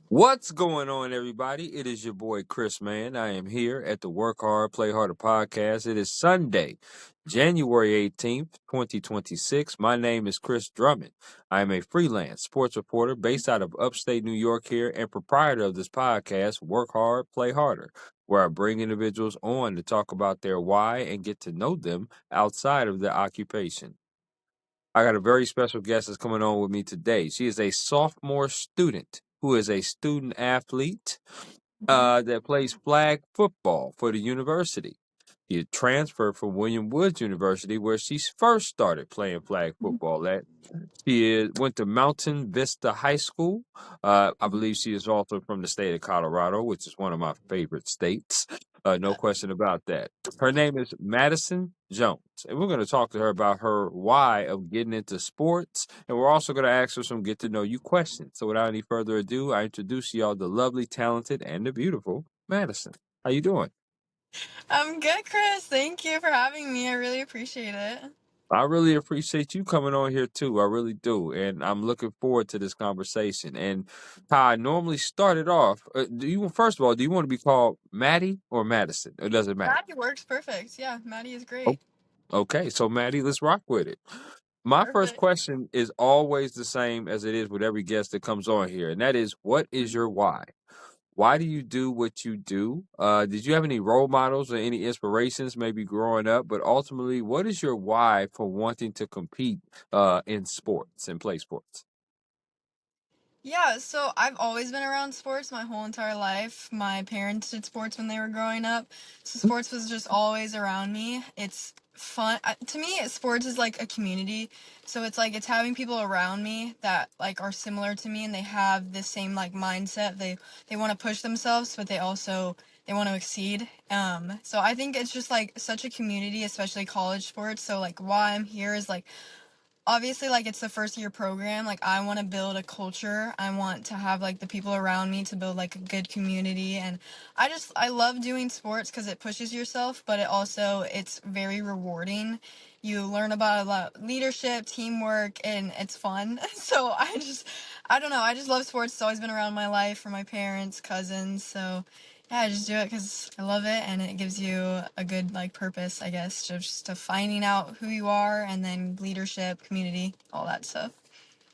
What's going on, everybody? It is your boy Chris, man. I am here at the Work Hard, Play Harder podcast. It is Sunday, January 18th, 2026. My name is Chris Drummond. I am a freelance sports reporter based out of upstate New York here and proprietor of this podcast, Work Hard, Play Harder, where I bring individuals on to talk about their why and get to know them outside of their occupation. I got a very special guest that's coming on with me today. She is a sophomore student who is a student athlete that plays flag football for the university. He had transferred from William Woods University, where she first started playing flag football at. Went to Mountain Vista High School. I believe she is also from the state of Colorado, which is one of my favorite states. No question about that. Her name is Madison Jones, and we're going to talk to her about her why of getting into sports, and we're also going to ask her some get to know you questions. So, without any further ado, I introduce y'all the lovely, talented, and the beautiful Madison. How you doing? I'm good, Chris. Thank you for having me. I really appreciate it. I really appreciate you coming on here too. I really do, and I'm looking forward to this conversation. And how I normally started off, do you first of all, do you want to be called Maddie or Madison? It doesn't matter. Maddie works perfect. Yeah, Maddie is Oh, great. okay, so Maddie, let's rock with it. My first Perfect. question is always the same as it is with every guest that comes on here, and that is, what is your why? Why do you do what you do? Did you have any role models or any inspirations maybe growing up? But ultimately, what is your why for wanting to compete in sports and play sports? Yeah, so I've always been around sports my whole entire life. My parents did sports when they were growing up, so sports was just always around me. It's fun. To me, sports is like a community. So it's like it's having people around me that like are similar to me and they have the same like mindset. They want to push themselves, but they want to exceed. So I think it's just like such a community, especially college sports. So like why I'm here is like obviously like it's the first year program. Like I want to build a culture. I want to have like the people around me to build like a good community. And I love doing sports because it pushes yourself, but it's very rewarding. You learn about a lot of leadership, teamwork, and it's fun. So I don't know, I just love sports. It's always been around my life from my parents, cousins. So yeah, I just do it because I love it, and it gives you a good like purpose, I guess, just to finding out who you are, and then leadership, community, all that stuff.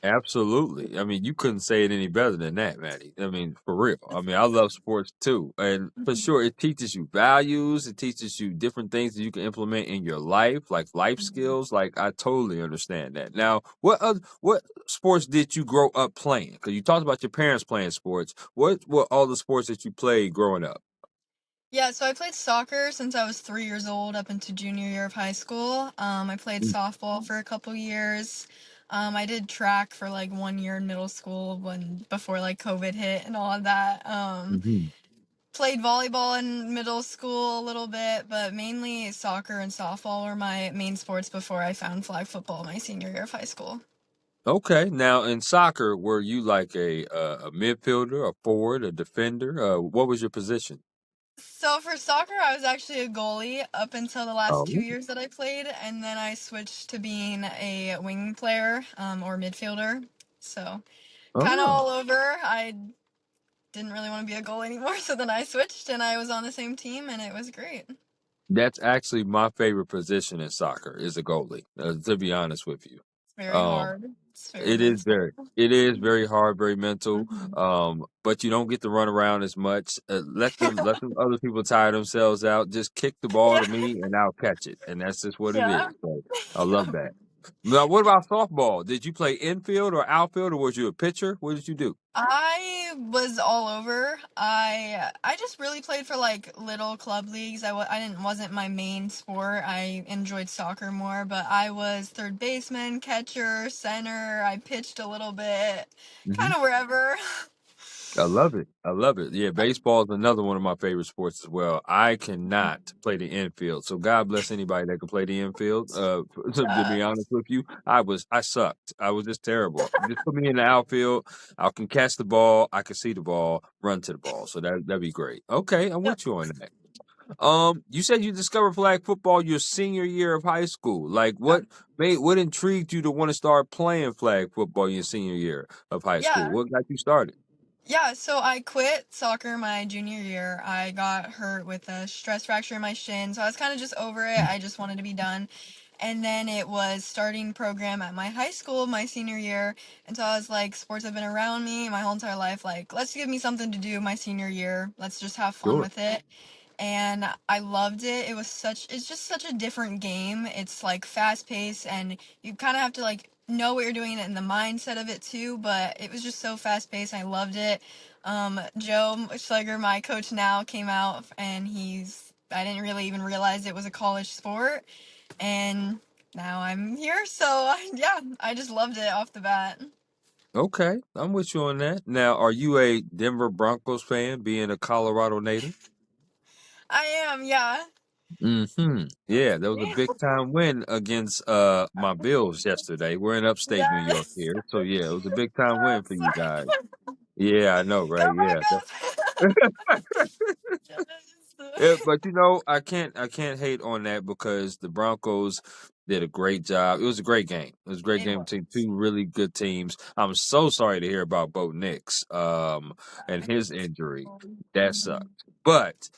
Absolutely. I mean, you couldn't say it any better than that, Maddie. I mean, for real. I mean, I love sports too. And for Mhm. sure, it teaches you values. It teaches you different things that you can implement in your life, like life skills. Like, I totally understand that. Now, what sports did you grow up playing? Because you talked about your parents playing sports. What were all the sports that you played growing up? Yeah, so I played soccer since I was 3 years old up into junior year of high school. I played softball for a couple years. I did track for like 1 year in middle school when before like COVID hit and all of that. Mm-hmm. Played volleyball in middle school a little bit, but mainly soccer and softball were my main sports before I found flag football my senior year of high school. Okay. Now, in soccer, were you like a midfielder, a forward, a defender? What was your position? So for soccer, I was actually a goalie up until the last two Oh. years that I played, and then I switched to being a wing player or midfielder. So kind of Oh. all over. I didn't really want to be a goalie anymore, so then I switched, and I was on the same team, and it was great. It's That's actually my favorite position in soccer is a goalie, to be honest with you. very Um, hard. It's very it is mental. very hard, very mental. Mhm. But you don't get to run around as much. Let them other people tire themselves out. Just kick the ball Yeah, to me and I'll catch it. And that's just what it yeah. is. So I love that. Now, what about softball? Did you play infield or outfield or was you a pitcher? What did you do? I was all over. I just really played for like little club leagues. I didn't wasn't my main sport. I enjoyed soccer more, but I was third baseman, catcher, center. I pitched a little bit, kind of wherever. I love it. I love it. Yeah, baseball is another one of my favorite sports as well. I cannot play the infield, so God bless anybody that can play the infield. To Uh, be honest with you, I sucked. I was just terrible. Just put me in the outfield. I can catch the ball. I can see the ball. Run to the ball. So that'd be great. Okay, I'm yep, with you on that. You said you discovered flag football your senior year of high school. Like, yep. what intrigued you to want to start playing flag football your senior year of high school? Yeah. What got you started? Yeah, so I quit soccer my junior year. I got hurt with a stress fracture in my shin, so I was kind of just over it. I just wanted to be done. And then it was starting program at my high school my senior year. And so I was like, sports have been around me my whole entire life. Like, let's give me something to do my senior year. Let's just have fun Sure. with it. And I loved it. It's just such a different game. It's like fast paced and you kind of have to like know what you're doing and the mindset of it too, but it was just so fast paced. I loved it. Joe Schlegel, my coach now, came out and I didn't really even realize it was a college sport. And now I'm here. So yeah, I just loved it off the bat. Okay, I'm with you on that. Now, are you a Denver Broncos fan, being a Colorado native? I am, yeah. Yeah, there was a Me? big time win against my Bills yesterday. We're in upstate New York Yes. here. So yeah, it was a big time Oh, win that's for you so guys. Yeah, I know, Go right? Yeah. Broncos! Yeah, Yes. but I can't hate on that because the Broncos did a great job. It was a great game. It was a great It game between was. two really good teams. I'm so sorry to hear about Bo Nix and his injury. That sucked. But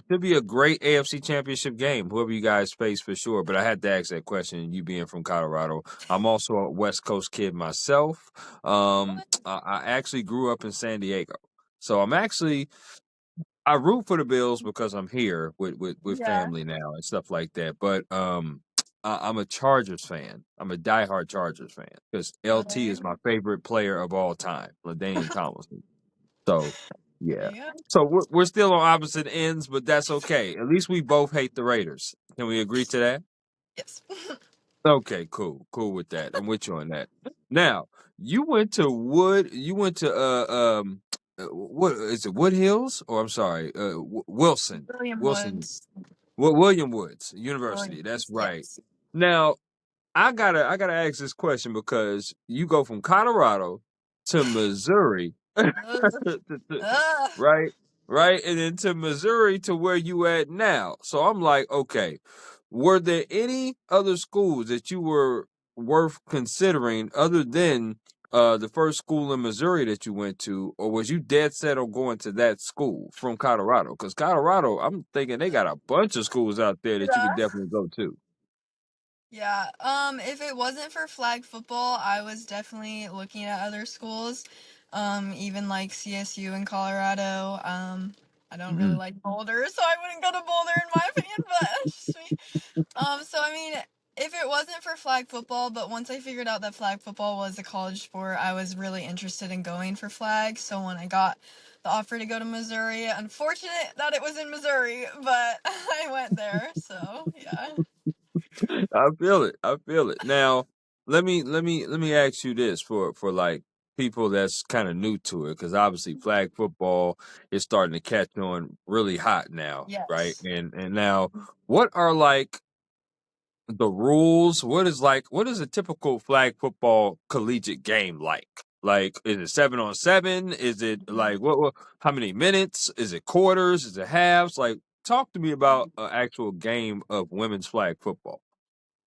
should be a great AFC Championship game, whoever you guys face for sure. But I had to ask that question. You being from Colorado, I'm also a West Coast kid myself. I actually grew up in San Diego, so I root for the Bills because I'm here with Yeah. family now and stuff like that. But I'm a Chargers fan. I'm a diehard Chargers fan because LT is Same. my favorite player of all time, LaDainian Tomlinson. So yeah. Yeah. So we're still on opposite ends, but that's okay. At least we both hate the Raiders. Can we agree to that? Yes. Okay, cool with that. I'm with you on that. Now, you went to what is it, Wood Hills? Or I'm sorry, Wilson. William Wilson Woods. William Woods William University. That's Woods. right. Yes. Now, I gotta ask this question because you go from Colorado to Missouri, Ugh. Ugh. right, right, and then to Missouri to where you at now. So I'm like, okay, were there any other schools that you were worth considering other than the first school in Missouri that you went to, or was you dead set on going to that school from Colorado? Because Colorado, I'm thinking they got a bunch of schools out there that you could Yeah. definitely go to. Yeah. If it wasn't for flag football, I was definitely looking at other schools. Even like CSU in Colorado. I don't really Mhm. like Boulder, so I wouldn't go to Boulder in my opinion, but that's just me. So I mean, if it wasn't for flag football, but once I figured out that flag football was a college sport, I was really interested in going for flag. So when I got the offer to go to Missouri, unfortunate that it was in Missouri, but I went there. So yeah. I feel it. I feel it. Now, let me ask you this for like people that's kind of new to it, because obviously flag football is starting to catch on really hot now, right? Yes. And now, what are like the rules? What is a typical flag football collegiate game like? Like, is it 7-on-7? Is it like what? How many minutes? Is it quarters? Is it halves? Like, talk to me about an actual game of women's flag football.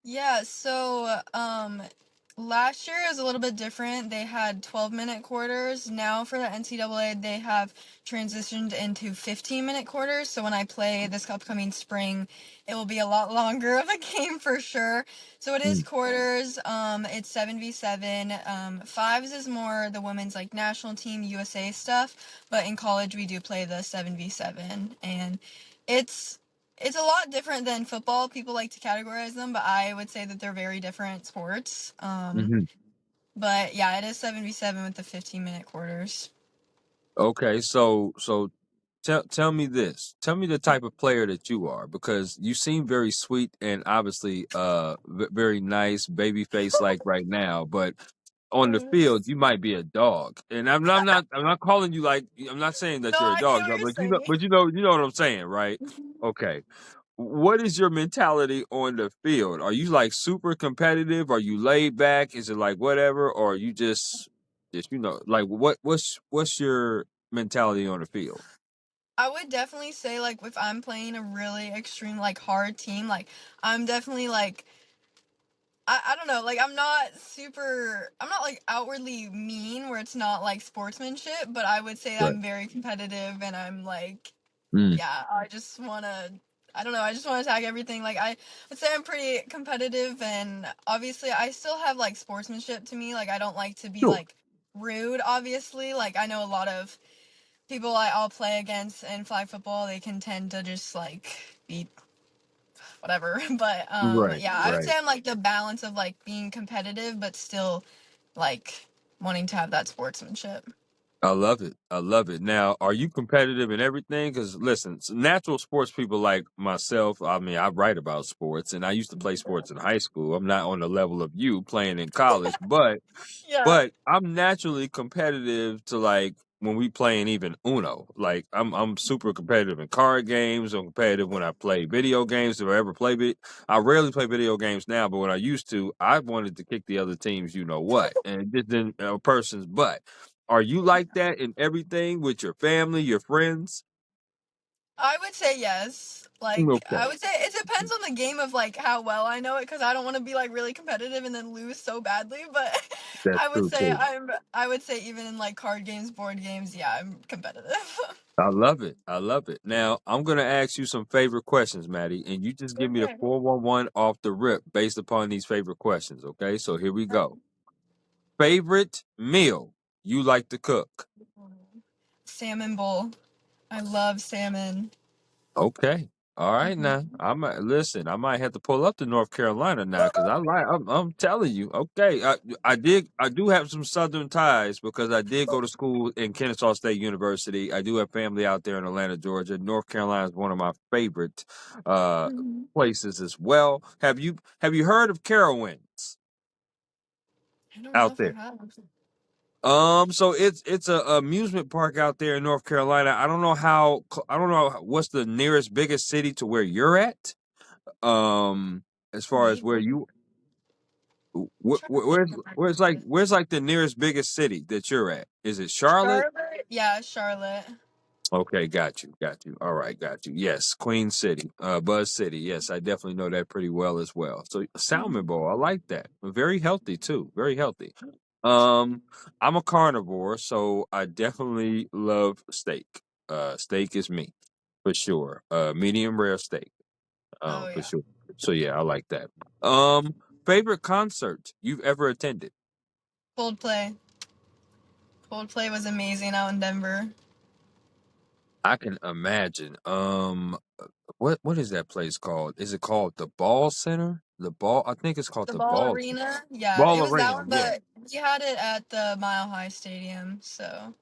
Yeah, so last year it was a little bit different. They had 12-minute quarters. Now for the NCAA, they have transitioned into 15-minute quarters. So when I play this upcoming spring, it will be a lot longer of a game for sure. So it is quarters. It's 7v7. Fives is more the women's like national team USA stuff, but in college we do play the 7v7 and it's it's a lot different than football. People like to categorize them, but I would say that they're very different sports. Mhm. But yeah, it is 7v7 with the 15-minute quarters. Okay, so tell me this. Tell me the type of player that you are, because you seem very sweet and obviously very nice, baby face like right now, but on the field Yes. you might be a dog. And I'm not calling you like, I'm not saying that No, you're a I get dog, what you're but saying. you know what I'm saying, right? Okay. What is your mentality on the field? Are you like super competitive? Are you laid back? Is it like whatever? Or are you just like what's your mentality on the field? I would definitely say like if I'm playing a really extreme like hard team, like I'm definitely like I don't know, like I'm not like outwardly mean where it's not like sportsmanship, but I would say Right. I'm very competitive and I'm like, Mm, yeah, I don't know, I just want to tag everything. Like I would say I'm pretty competitive and obviously I still have like sportsmanship to me. Like I don't like to be sure. like rude, obviously. Like I know a lot of people I'll play against in flag football, they can tend to just like be whatever. But Right. yeah, I would Right. say I'm like the balance of like being competitive but still like wanting to have that sportsmanship. I love it. I love it. Now, are you competitive in everything? Because listen, natural sports people like myself, I mean, I write about sports, and I used to play sports in high school. I'm not on the level of you playing in college, but Yeah. But I'm naturally competitive to like when we playing even Uno. Like I'm super competitive in card games. I'm competitive when I play video games. If I ever play I rarely play video games now, but when I used to, I wanted to kick the other teams, you know what, and it just didn't a person's butt. Are you like that in everything with your family, your friends? I would say yes. Like I Okay, would say it depends on the game of like how well I know it because I don't want to be like really competitive and then lose so badly. But that's true too. I would say even in like card games, board games, yeah, I'm competitive. I love it. I love it. Now, I'm going to ask you some favorite questions, Maddie, and you just give me the Okay. 411 off the rip based upon these favorite questions, okay? So here we go. Favorite meal you like to cook? Salmon bowl. I love salmon. Okay. All right now. Mhm. I might have to pull up to North Carolina now cuz I'm telling you. Okay. I do have some southern ties because I did go to school in Kennesaw State University. I do have family out there in Atlanta, Georgia. North Carolina is one of my favorite uh Mhm. places as well. Have you heard of Carowinds I don't know out if I there? have. So it's a amusement park out there in North Carolina. I don't know what's the nearest biggest city to where you're at. As far as where Maybe. you I'm trying to think of it. where's like the nearest biggest city that you're at? Is it Charlotte? Charlotte? Yeah, Charlotte. Okay, got you. All right, got you. Yes, Queen City, Buzz City. Yes, I definitely know that pretty well as well. So salmon Mhm. bowl, I like that. Very healthy too. Very healthy. Um, I'm a carnivore, so I definitely love steak. Steak is me for sure. Medium rare steak. Oh For yeah. sure. So yeah, I like that. Um, Favorite concert you've ever attended? Coldplay. Coldplay was amazing out in Denver. I can imagine. What is that place called? Is it called the Ball Center? The Ball? I think it's called The the Ball Ball Arena? Yeah, it Ball was that Arena. one, Yeah. but we had it at the Mile High Stadium, so.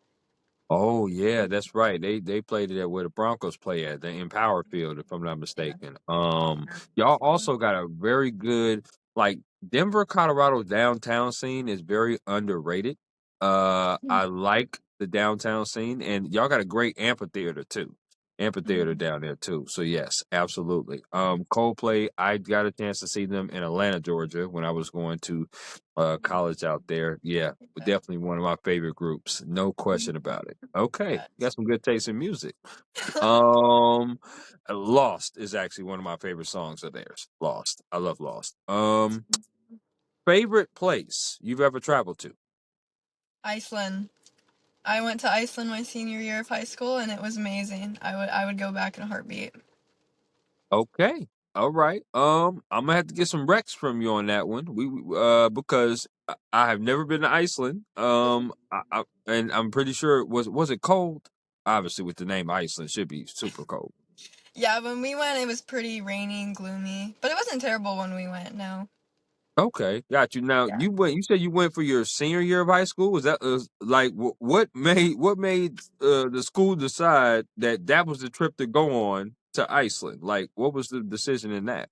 Oh yeah, that's right. They played it at where the Broncos play at, the Empower Field, if I'm not Yeah. mistaken. Y'all also got a very good like Denver, Colorado downtown scene is very underrated. I like the downtown scene, and y'all got a great amphitheater too. Amphitheater Mhm. down there too. So yes, absolutely. Coldplay, I got a chance to see them in Atlanta, Georgia, when I was going to college out there. Yeah, definitely one of my favorite groups. No question about it. Okay, got Yes. some good taste in music. Um, Lost is actually one of my favorite songs of theirs. Lost. I love Lost. Favorite place you've ever traveled to? Iceland. I went to Iceland my senior year of high school and it was amazing. I would go back in a heartbeat. Okay. All right. I'm gonna have to get some recs from you on that one. Because I have never been to Iceland. And I'm pretty sure was it cold? Obviously, with the name Iceland, should be super cold. Yeah, when we went it was pretty rainy and gloomy, but it wasn't terrible when we went, no. Okay, got you. Now Yeah. you went. You said you went for your senior year of high school. Was that like what made the school decide that that was the trip to go on to Iceland? Like, what was the decision in that?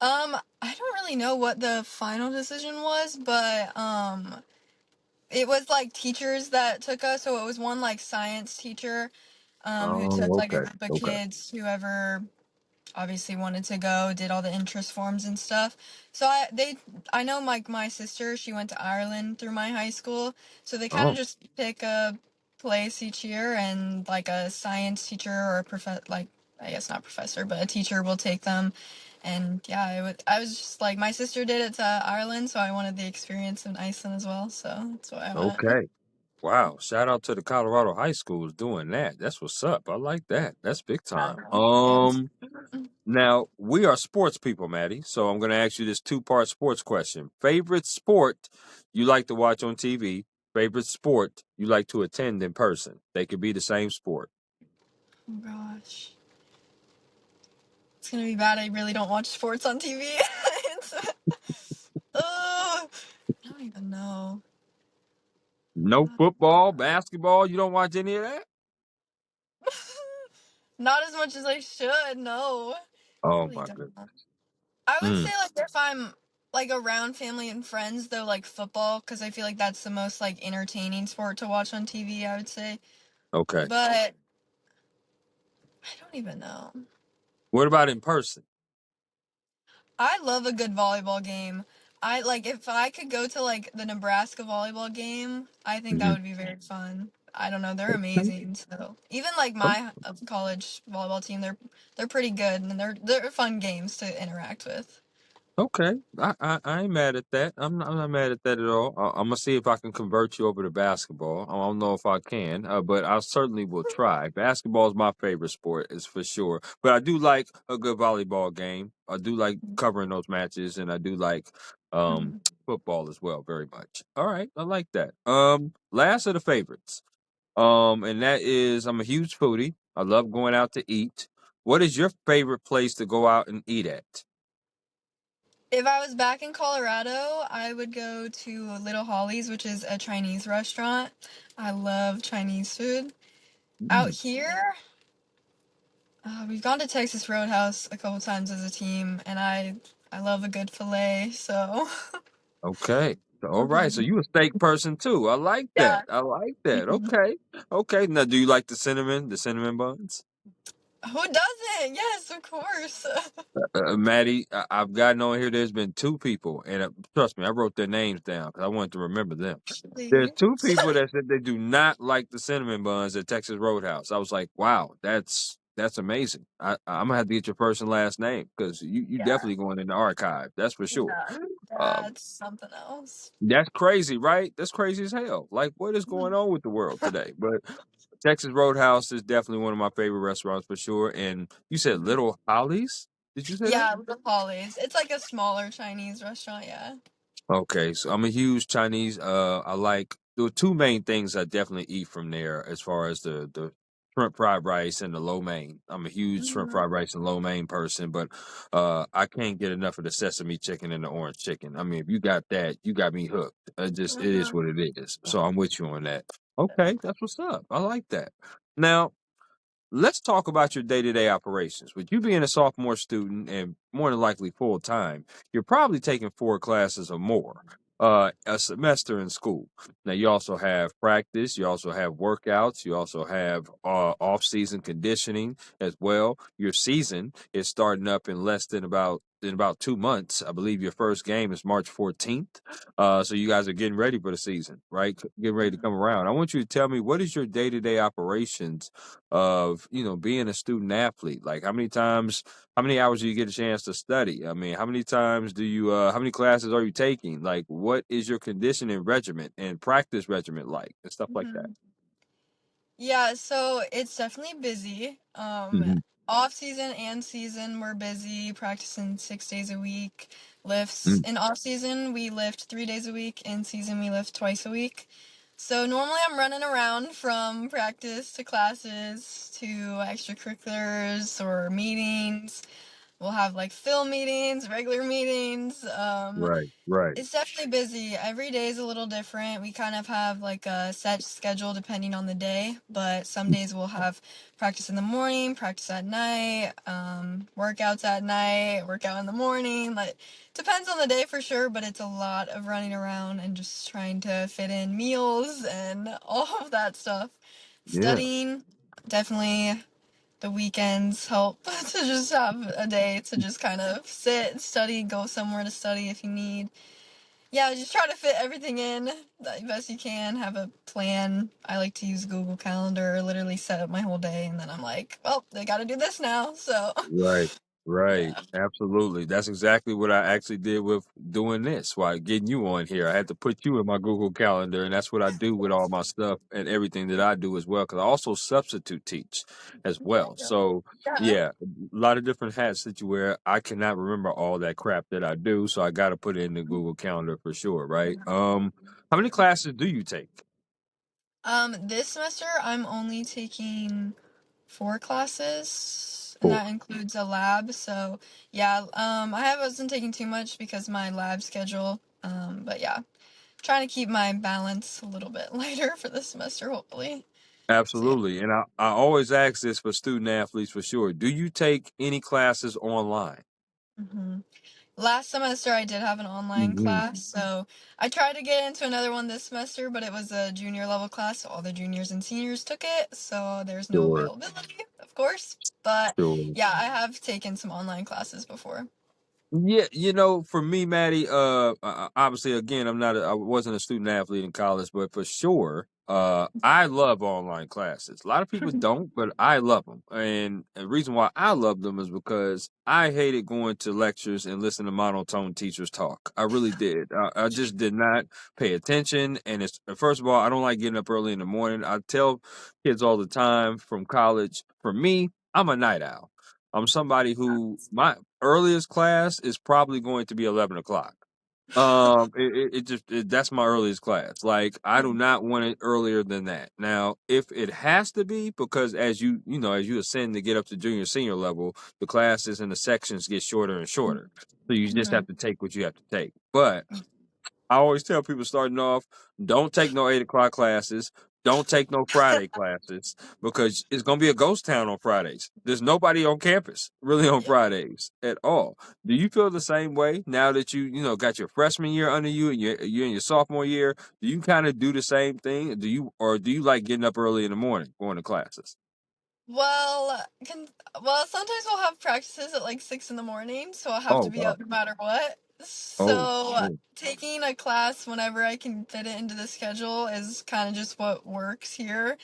I don't really know what the final decision was, but it was like teachers that took us, so it was one like science teacher who took Oh, like a okay, group of okay. kids, whoever obviously wanted to go, did all the interest forms and stuff. So I know my sister, she went to Ireland through my high school, so they kind of Oh, just pick a place each year and like a science teacher or a like I guess not professor, but a teacher will take them And yeah, I was just like, my sister did it to Ireland, so I wanted the experience in Iceland as well. So that's why I went. Okay. Wow. Shout out to the Colorado high schools doing that. That's what's up. I like that. That's big I time. know. It was. Now we are sports people, Maddie. So I'm gonna ask you this two-part sports question. Favorite sport you like to watch on TV? Favorite sport you like to attend in person? They could be the same sport. Oh gosh, it's gonna be bad. I really don't watch sports on TV. It's, oh, I don't even know. No football, basketball. You don't watch any of that? Not as much as I should. No, I Oh really my don't. goodness. I would Mm, say like if I'm like around family and friends though, like football, because I feel like that's the most like entertaining sport to watch on TV. I would say, okay. but I don't even know. What about in person? I love a good volleyball game. I like if I could go to like the Nebraska volleyball game, I think that Hmm. would be very fun. I don't know, they're amazing. So even like my college volleyball team, they're pretty good and they're fun games to interact with. Okay, I ain't mad at that. I'm not mad at that at all. I'm gonna see if I can convert you over to basketball. I don't know if I can, but I certainly will try. Basketball is my favorite sport, is for sure. But I do like a good volleyball game. I do like covering those matches, and I do like um Mhm. football as well, very much. All right, I like that. Last of the favorites. And that is I'm a huge foodie. I love going out to eat. What is your favorite place to go out and eat at? If I was back in Colorado, I would go to Little Holly's, which is a Chinese restaurant. I love Chinese food. Out Mm, here, we've gone to Texas Roadhouse a couple times as a team, and I love a good fillet. So, okay. All right. So Mhm. you a steak person too. I like Yeah. that. I like that. Mhm. Okay. Okay. Now, do you like the cinnamon buns? Who doesn't? Yes, of course. Maddie, I've gotten on here. There's been two people, and trust me, I wrote their names down because I wanted to remember them. There's Actually. two people that said they do not like the cinnamon buns at Texas Roadhouse. I was like, wow, that's amazing. I'm gonna have to get your first and last name because you Yeah. definitely going in the archive. That's for sure. Yeah. Um, That's something else. that's crazy, right? That's crazy as hell. Like, what is going on with the world today? But Texas Roadhouse is definitely one of my favorite restaurants for sure. And you said Mhm. Little Hollies? Did you say that? Yeah, the Hollies. It's like a smaller Chinese restaurant, yeah. Okay, so I'm a huge Chinese. I like there are two main things I definitely eat from there as far as the shrimp fried rice and the lo mein. I'm a huge shrimp Mhm. fried rice and lo mein person, but I can't get enough of the sesame chicken and the orange chicken. I mean, if you got that, you got me hooked. It is Mhm. what it is. So I'm with you on that. Okay, that's what's up. I like that. Now, let's talk about your day-to-day operations. With you being a sophomore student and more than likely full time, you're probably taking 4 classes or more a semester in school. Now you also have practice, you also have workouts, you also have off-season conditioning as well. Your season is starting up in about 2 months. I believe your first game is March 14th. So you guys are getting ready for the season, right? Getting ready to come around. I want you to tell me what is your day-to-day operations of being a student athlete. Like how many hours do you get a chance to study? I mean, how many times do you how many classes are you taking? Like, what is your conditioning regimen and practice regimen like, and stuff like that? Mhm. Yeah, so it's definitely busy. Hmm. Off season and season, we're busy practicing 6 days a week. Lifts Mm. in off season, we lift 3 days a week. In season, we lift twice a week. So normally I'm running around from practice to classes to extracurriculars or meetings. We'll have like film meetings, regular meetings. Right, right. It's definitely busy. Every day is a little different. We kind of have like a set schedule depending on the day, but some days we'll have practice in the morning, practice at night, workouts at night, workout in the morning. Like depends on the day for sure, but it's a lot of running around and just trying to fit in meals and all of that stuff. Yeah, Studying, definitely the weekends help to just have a day to just kind of sit, study, go somewhere to study if you need. Yeah, just try to fit everything in the best you can. Have a plan. I like to use Google Calendar, literally set up my whole day, and then I'm like, well, they got to do this now. So, right. Right. Yeah. Absolutely. That's exactly what I actually did with doing this. Why getting you on here. I had to put you in my Google Calendar, and that's what I do with all my stuff and everything that I do as well. Because I also substitute teach as well. So Yeah. yeah, a lot of different hats that you wear. I cannot remember all that crap that I do, so I got to put it in the Google Calendar for sure. Right. How many classes do you take? This semester I'm only taking 4 classes, and Four. that includes a lab. So yeah, I wasn't taking too much because my lab schedule. But yeah, trying to keep my balance a little bit lighter for this semester, hopefully. So yeah. Absolutely. And I always ask this for student athletes for sure. Do you take any classes online? hmm Last semester I did have an online Hmm. class, so I tried to get into another one this semester, but it was a junior level class, so all the juniors and seniors took it, so there's no Sure. availability, of course. But Sure. yeah, I have taken some online classes before. Yeah, for me, Maddie, obviously, again, I wasn't a student athlete in college, but for sure, I love online classes. A lot of people don't, but I love them. And the reason why I love them is because I hated going to lectures and listening to monotone teachers talk. I really did. I just did not pay attention. And first of all, I don't like getting up early in the morning. I tell kids all the time from college, for me, I'm a night owl. I'm somebody who my earliest class is probably going to be 11 o'clock. That's my earliest class. Like I do not want it earlier than that. Now, if it has to be, because as you ascend to get up to junior senior level, the classes and the sections get shorter and shorter. So you just hmm have to take what you have to take. But I always tell people starting off, don't take no 8 o'clock classes. Don't take no Friday classes because it's gonna be a ghost town on Fridays. There's nobody on campus really on Fridays at all. Do you feel the same way now that got your freshman year under you and you're in your sophomore year? Do you kind of do the same thing? Do you like getting up early in the morning going to classes? Well, sometimes we'll have practices at like 6 in the morning, so I'll have to Oh be wow. up no matter what. Oh, So oh. taking a class whenever I can fit it into the schedule is kind of just what works here.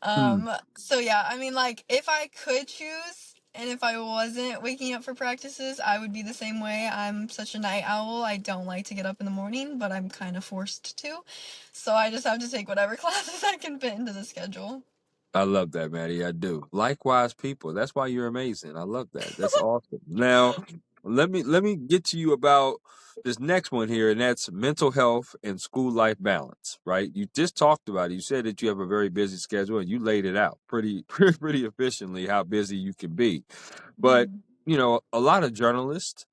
Hmm. So yeah, I mean, like, if I could choose and if I wasn't waking up for practices, I would be the same way. I'm such a night owl. I don't like to get up in the morning, but I'm kind of forced to. So I just have to take whatever classes I can fit into the schedule. I love that, Maddie. I do. Likewise, people. That's why you're amazing. I love that. That's awesome. Now, let me get to you about this next one here, and that's mental health and school life balance. Right? You just talked about it. You said that you have a very busy schedule, and you laid it out pretty pretty efficiently how busy you can be. But Mhm. a lot of journalists,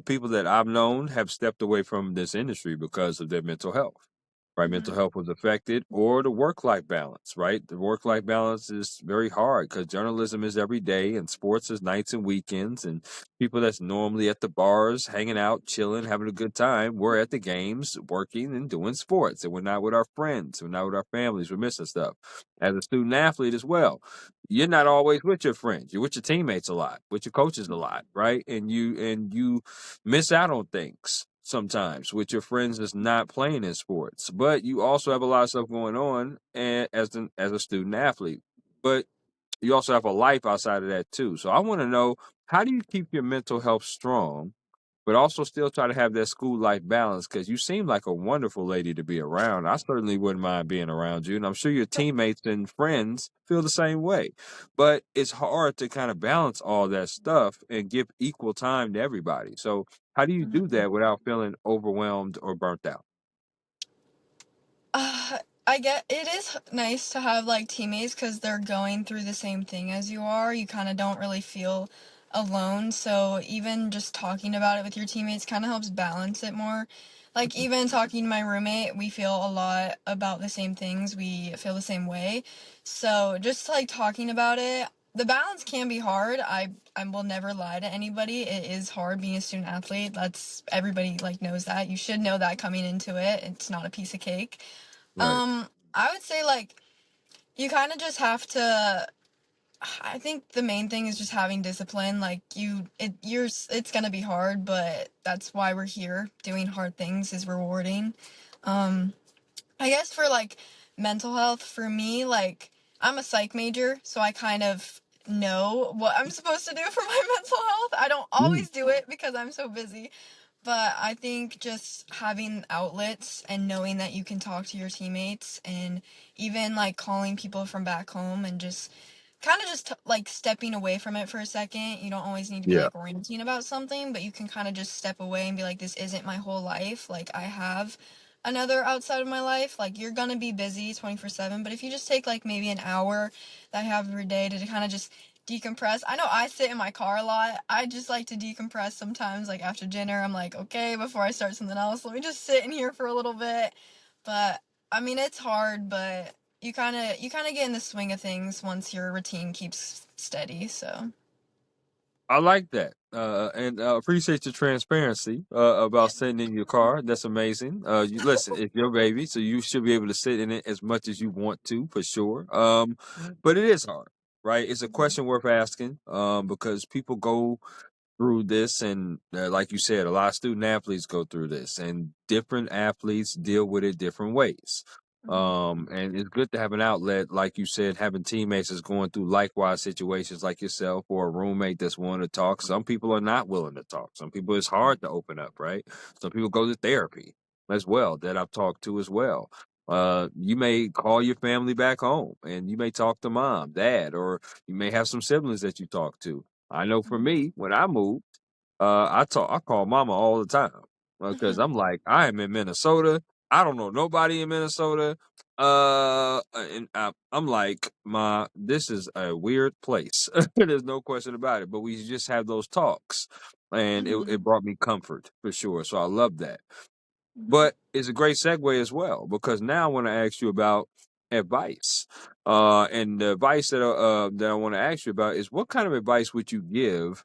people that I've known, have stepped away from this industry because of their mental health. Right, mental Mhm. health was affected, or the work-life balance. Right, the work-life balance is very hard because journalism is every day, and sports is nights and weekends. And people that's normally at the bars, hanging out, chilling, having a good time, we're at the games, working and doing sports, and we're not with our friends, we're not with our families, we're missing stuff. As a student athlete as well, you're not always with your friends. You're with your teammates a lot, with your coaches a lot, right? And you miss out on things sometimes with your friends that's not playing in sports. But you also have a lot of stuff going on as a student athlete. But you also have a life outside of that too. So I want to know, how do you keep your mental health strong but also still try to have that school life balance? Because you seem like a wonderful lady to be around. I certainly wouldn't mind being around you, and I'm sure your teammates and friends feel the same way. But it's hard to kind of balance all that stuff and give equal time to everybody. So how do you do Mhm. that without feeling overwhelmed or burnt out? Uh, I get it is nice to have like teammates because they're going through the same thing as you are. You kind of don't really feel alone. So even just talking about it with your teammates kind of helps balance it more. Like even talking to my roommate, we feel a lot about the same things. We feel the same way. So just like talking about it, the balance can be hard. I will never lie to anybody. It is hard being a student athlete. That's everybody like knows that. You should know that coming into it. It's not a piece of cake. Right. I would say like you kind of just have to. I think the main thing is just having discipline. Like it's gonna be hard, but that's why we're here. Doing hard things is rewarding. Um, I guess for like mental health, for me, like I'm a psych major, so I kind of know what I'm supposed to do for my mental health. I don't Mm. always do it because I'm so busy. But I think just having outlets and knowing that you can talk to your teammates and even like calling people from back home and just kind of just like stepping away from it for a second. You don't always need to be Yeah. like ranting about something, but you can kind of just step away and be like, this isn't my whole life. Like, I have another outside of my life. Like, you're gonna be busy 24/7, but if you just take like maybe an hour that you have every day to kind of just decompress. I know I sit in my car a lot. I just like to decompress sometimes, like after dinner. I'm like, okay, before I start something else, let me just sit in here for a little bit. But I mean, it's hard, but you kind of get in the swing of things once your routine keeps steady. So I like that. And appreciate your transparency yeah. about sitting in your car. That's amazing. You listen, it's your baby, so you should be able to sit in it as much as you want to, for sure. But it is hard, right? It's a Mhm. question worth asking, because people go through this, and like you said, a lot of student athletes go through this, and different athletes deal with it different ways. Mhm. And it's good to have an outlet, like you said, having teammates that's going through likewise situations like yourself, or a roommate that's willing to talk. Some people are not willing to talk. Some people it's hard to open up, right? Some people go to therapy as well, that I've talked to as well. You may call your family back home and you may talk to mom, dad, or you may have some siblings that you talk to. I know for me, when I moved, I call mama all the time because Mhm. I'm like, I am in Minnesota. I don't know nobody in Minnesota. And I'm like, Ma, this is a weird place. There's no question about it. But we just have those talks, and it Mhm. brought me comfort for sure. So I love that. Mhm. But it's a great segue as well, because now I want to ask you about advice. And the advice that I want to ask you about is, what kind of advice would you give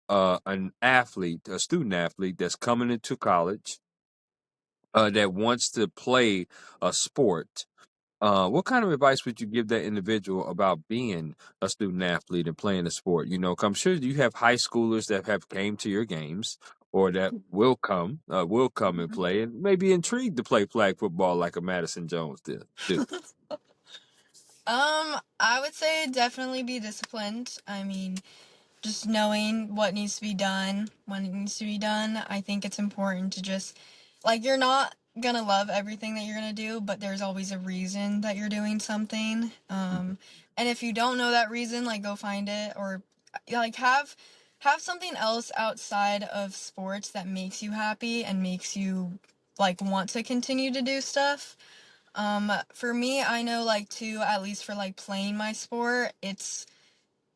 an athlete, a student athlete that's coming into college, that wants to play a sport? What kind of advice would you give that individual about being a student athlete and playing a sport? You know, 'cause I'm sure you have high schoolers that have came to your games, or that will come and Mhm. play, and may be intrigued to play flag football like a Madison Jones did do. I would say definitely be disciplined. I mean, just knowing what needs to be done when it needs to be done. I think it's important to just, like, you're not gonna love everything that you're gonna do, but there's always a reason that you're doing something. And if you don't know that reason, like, go find it, or like have something else outside of sports that makes you happy and makes you like want to continue to do stuff. For me, I know, like, too, at least for like playing my sport, it's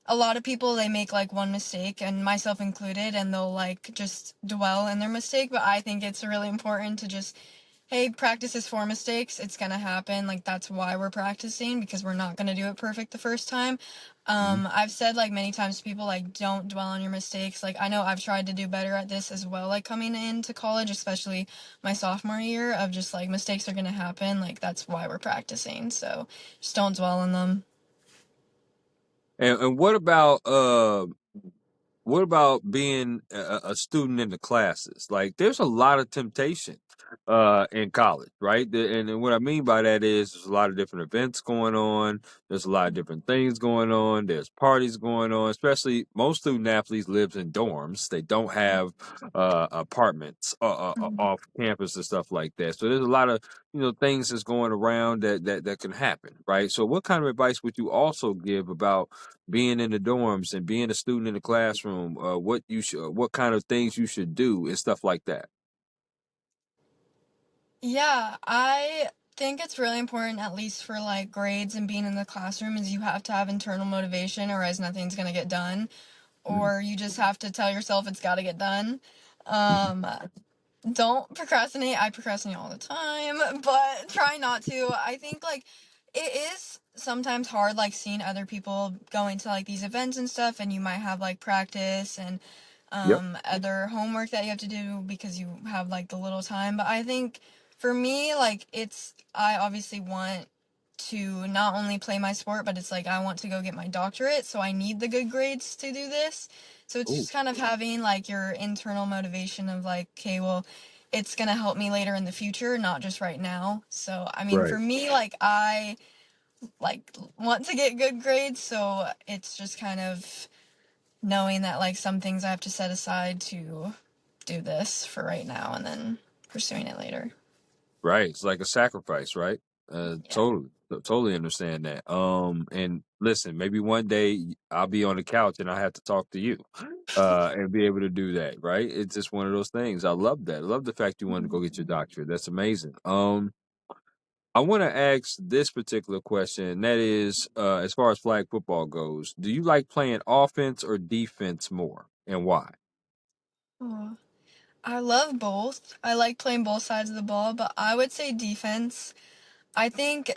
a lot of people, they make like one mistake, and myself included, and they'll like just dwell in their mistake. But I think it's really important to just, hey, practice is for mistakes. It's gonna happen. Like, that's why we're practicing, because we're not gonna do it perfect the first time. Mhm. I've said like many times to people, like, don't dwell on your mistakes. Like, I know I've tried to do better at this as well, like coming into college, especially my sophomore year, of just like mistakes are gonna happen. Like, that's why we're practicing. So just don't dwell on them. And what about being a student in the classes? Like, there's a lot of temptation in college, right? And what I mean by that is, there's a lot of different events going on. There's a lot of different things going on. There's parties going on. Especially, most student athletes live in dorms. They don't have apartments Mhm. off campus and stuff like that. So there's a lot of, things that's going around that can happen, right? So what kind of advice would you also give about being in the dorms and being a student in the classroom? What kind of things you should do and stuff like that? Yeah, I think it's really important, at least for like grades and being in the classroom, is you have to have internal motivation, or else nothing's gonna get done. Mhm. Or you just have to tell yourself it's gotta get done. Mhm. Um, don't procrastinate. I procrastinate all the time, but try not to. I think like it is sometimes hard, like seeing other people going to like these events and stuff, and you might have like practice and Yep. other homework that you have to do because you have like the little time. But I think for me, like, I obviously want to not only play my sport, but it's like I want to go get my doctorate, so I need the good grades to do this. So it's Oh, just kind of having like your internal motivation of like, okay, well, it's gonna help me later in the future, not just right now. So I mean, right. for me, like, I like want to get good grades, so it's just kind of knowing that like some things I have to set aside to do this for right now and then pursuing it later. Right. It's like a sacrifice, right? Yeah. Totally understand that. And listen, maybe one day I'll be on the couch and I have to talk to you, and be able to do that, right? It's just one of those things. I love that. I love the fact you want to go get your doctorate. That's amazing. I want to ask this particular question, and that is, as far as flag football goes, do you like playing offense or defense more, and why? Oh, I love both. I like playing both sides of the ball, but I would say defense. I think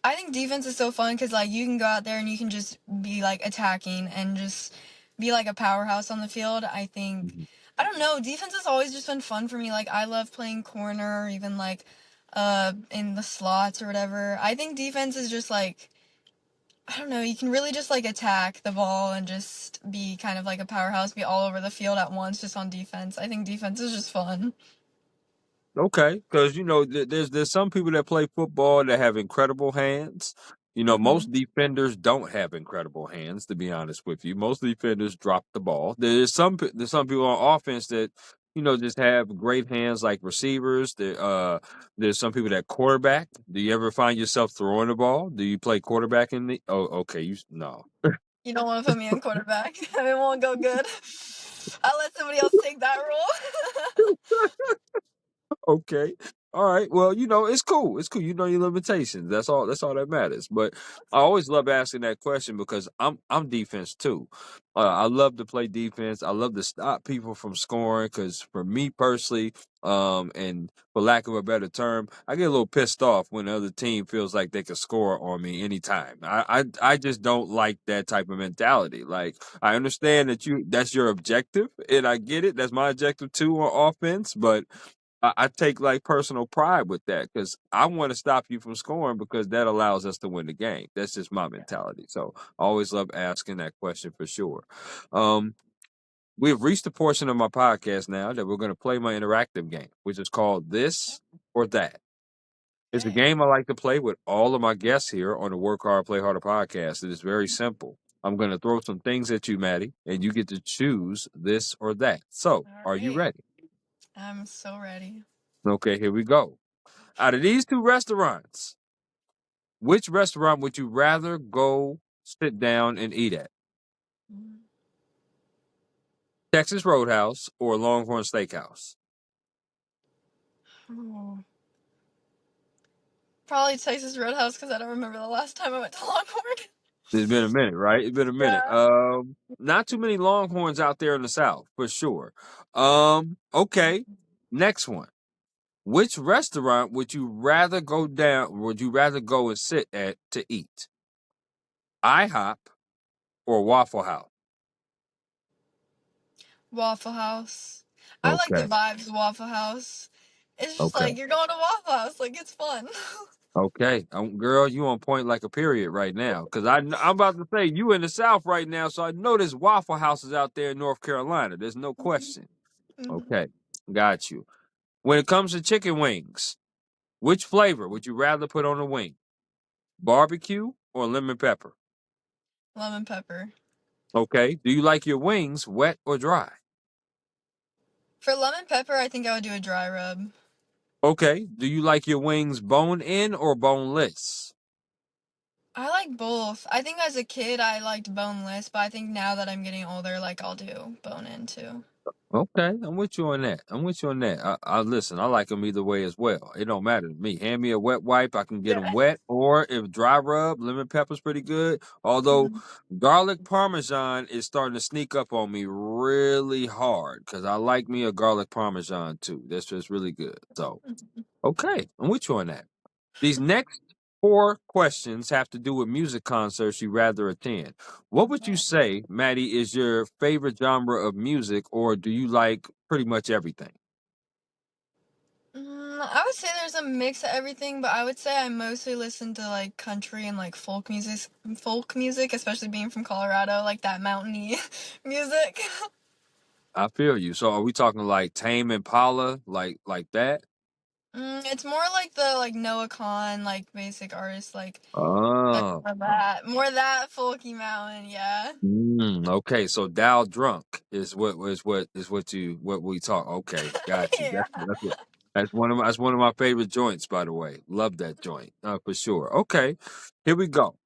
I think defense is so fun because like you can go out there and you can just be like attacking and just be like a powerhouse on the field. I think Mhm. I don't know, defense has always just been fun for me. Like I love playing corner or even like in the slots or whatever. I think defense is just like I don't know, you can really just like attack the ball and just be kind of like a powerhouse, be all over the field at once just on defense. I think defense is just fun. Okay, because there's some people that play football that have incredible hands. Mhm. Most defenders don't have incredible hands. To be honest with you, most defenders drop the ball. There's some people on offense that just have great hands, like receivers. There's some people that quarterback. Do you ever find yourself throwing the ball? Do you play quarterback in the? Oh, okay. No. You don't want to put me in quarterback. It won't go good. I'll let somebody else take that role. Okay. All right. Well, it's cool. It's cool. You know your limitations. That's all that matters. But I always love asking that question because I'm defense too. I love to play defense. I love to stop people from scoring because for me personally, and for lack of a better term, I get a little pissed off when the other team feels like they can score on me anytime. I just don't like that type of mentality. Like I understand that's your objective, and I get it. That's my objective too on offense, but I take like personal pride with that because I want to stop you from scoring because that allows us to win the game. That's just my Yeah. mentality. So I always love asking that question for sure. Um, we've reached the portion of my podcast now that we're going to play my interactive game, which is called This or That. It's a Okay. game I like to play with all of my guests here on the Work Hard, Play Harder podcast. It is very simple. I'm going to throw some things at you, Maddie, and you get to choose this or that. So, All are you right. ready? I'm so ready. Okay, here we go. Out of these two restaurants, which restaurant would you rather go sit down and eat at? Mm. Texas Roadhouse or Longhorn Steakhouse? Oh. Probably Texas Roadhouse because I don't remember the last time I went to Longhorn. It's been a minute, right? It's been a minute. Yeah. Not too many Longhorns out there in the South, for sure. Okay. Next one. Which restaurant would you rather go and sit at to eat? IHOP or Waffle House? Waffle House. I like the Okay. vibes of Waffle House. It's just Okay. like you're going to Waffle House, like it's fun. Okay, girl, you on point like a period right now. Cause I'm about to say you in the South right now, so I know there's Waffle Houses out there in North Carolina. There's no Mhm. question. Mhm. Okay, got you. When it comes to chicken wings, which flavor would you rather put on a wing? Barbecue or lemon pepper? Lemon pepper. Okay. Do you like your wings wet or dry? For lemon pepper, I think I would do a dry rub. Okay. Do you like your wings bone in or boneless? I like both. I think as a kid I liked boneless, but I think now that I'm getting older, like I'll do bone in too. Okay, I'm with you on that. I'm with you on that. I listen. I like them either way as well. It don't matter to me. Hand me a wet wipe, I can get them Yeah. wet. Or if dry rub, lemon pepper's pretty good. Although Mhm. garlic parmesan is starting to sneak up on me really hard because I like me a garlic parmesan too. That's just really good. So okay, I'm with you on that. These next four questions have to do with music concerts you rather attend. What would you Okay. say, Maddie, is your favorite genre of music, or do you like pretty much everything? I would say there's a mix of everything, but I would say I mostly listen to like country and like folk music, especially being from Colorado, like that mountainy music. I feel you. So, are we talking like Tame Impala, like that? It's more like the Noah Khan, like basic artist, like Oh. more that folky mountain, yeah. Okay, so Dow drunk is what we talk. Okay, got you. Yeah. That's one of my favorite joints, by the way. Love that joint, for sure. Okay, here we go.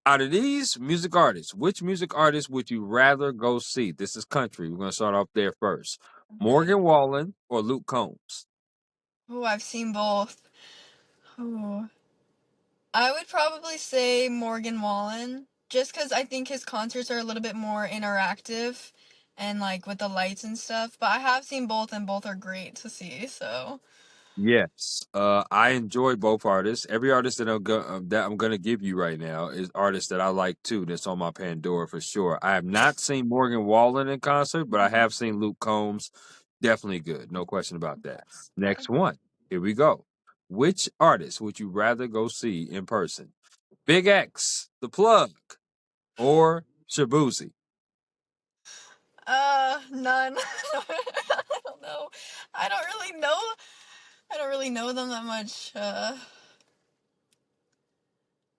Out of these music artists, which music artist would you rather go see? This is country. We're gonna start off there first. Okay. Morgan Wallen or Luke Combs? Oh, I've seen both. Oh, I would probably say Morgan Wallen, just because I think his concerts are a little bit more interactive and like with the lights and stuff. But I have seen both, and both are great to see. So, Yes, I enjoy both artists. Every artist that I'm gonna give you right now is artists that I like too. That's on my Pandora for sure. I have not seen Morgan Wallen in concert, but I Mhm. have seen Luke Combs. Definitely good, no question about that. Yes. Yeah. Next one, here we go. Which artist would you rather go see in person? Big X, The Plug, or Shabuzi? None. I don't know. I don't really know. I don't really know them that much.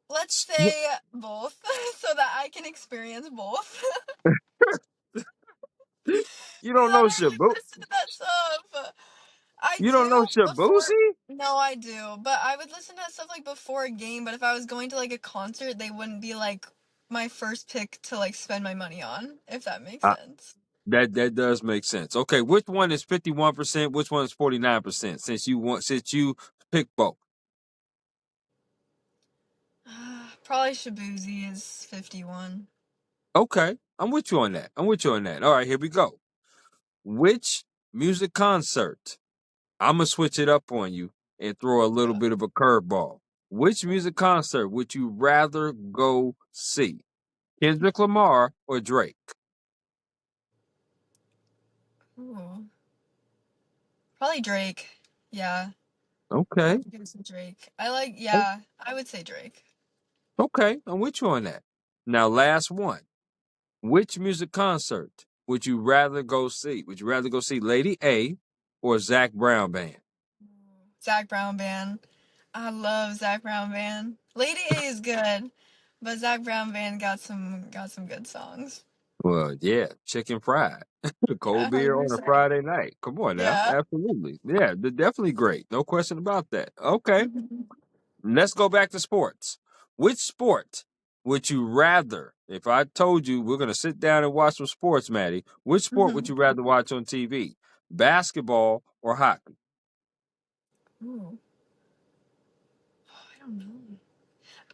Let's say both, so that I can experience both. You Because don't know I don't really Shabu? listen to that stuff. I You don't know do before. Shabuzi? No, I do, but I would listen to that stuff like before a game. But if I was going to like a concert, they wouldn't be like my first pick to like spend my money on, if that makes sense. That does make sense. Okay, which one is 51%? Which one is 49%? Since you pick both. Probably Shabuzi is 51. Okay, I'm with you on that. I'm with you on that. All right, here we go. Which music concert? I'm gonna switch it up on you and throw a little Yeah. bit of a curveball. Which music concert would you rather go see? Kendrick Lamar or Drake? Ooh. Probably Drake. Yeah. I Okay, would give it to Drake. o- Yeah, I would say Drake. okay, I'm with you on that. Now, last one. Which music concert would you rather go see? Would you rather go see Lady A or Zach Brown Band? Zach Brown Band. I love Zach Brown Band. Lady A is good, but Zach Brown Band got some good songs. Well, yeah, chicken fried, Yeah, cold beer on a 100%. Friday night. Come on now, Yeah. absolutely, yeah, they're definitely great. No question about that. Okay, Mhm. let's go back to sports. Which sport would you rather? If I told you we're gonna sit down and watch some sports, Maddie, which sport would Mhm. you rather watch on TV? Basketball or hockey? Ooh, I don't know.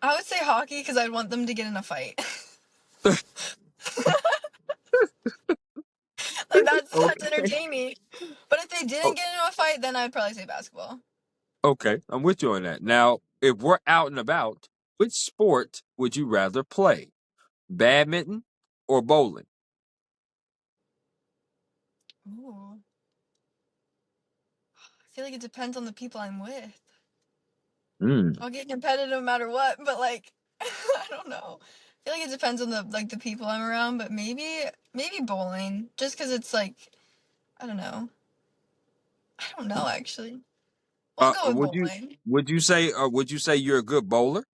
I would say hockey because I'd want them to get in a fight. Like that's Okay. entertaining. But if they didn't get into a fight, then I'd probably say basketball. Okay, I'm with you on that. Now, if we're out and about, which sport would you rather play? Badminton or bowling? Ooh. I feel like it depends on the people I'm with. Mm. I'll get competitive no matter what, but like I don't know. I feel like it depends on the people I'm around, but maybe bowling, just because it's like I don't know. I don't know actually. We'll Uh, go with would you bowling. would you say you're a good bowler?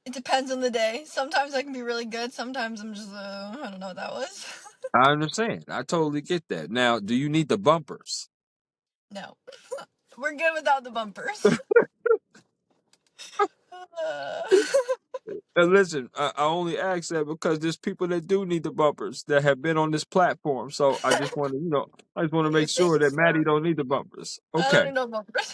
It depends on the day. Sometimes I can be really good. Sometimes I'm just I don't know what that was. I understand. I totally get that. Now, do you need the bumpers? No, we're good without the bumpers. Uh, And listen, I only ask that because there's people that do need the bumpers that have been on this platform. So I just want to, I just want to you make think sure that Maddie so? don't need the bumpers. I don't Okay. need no bumpers.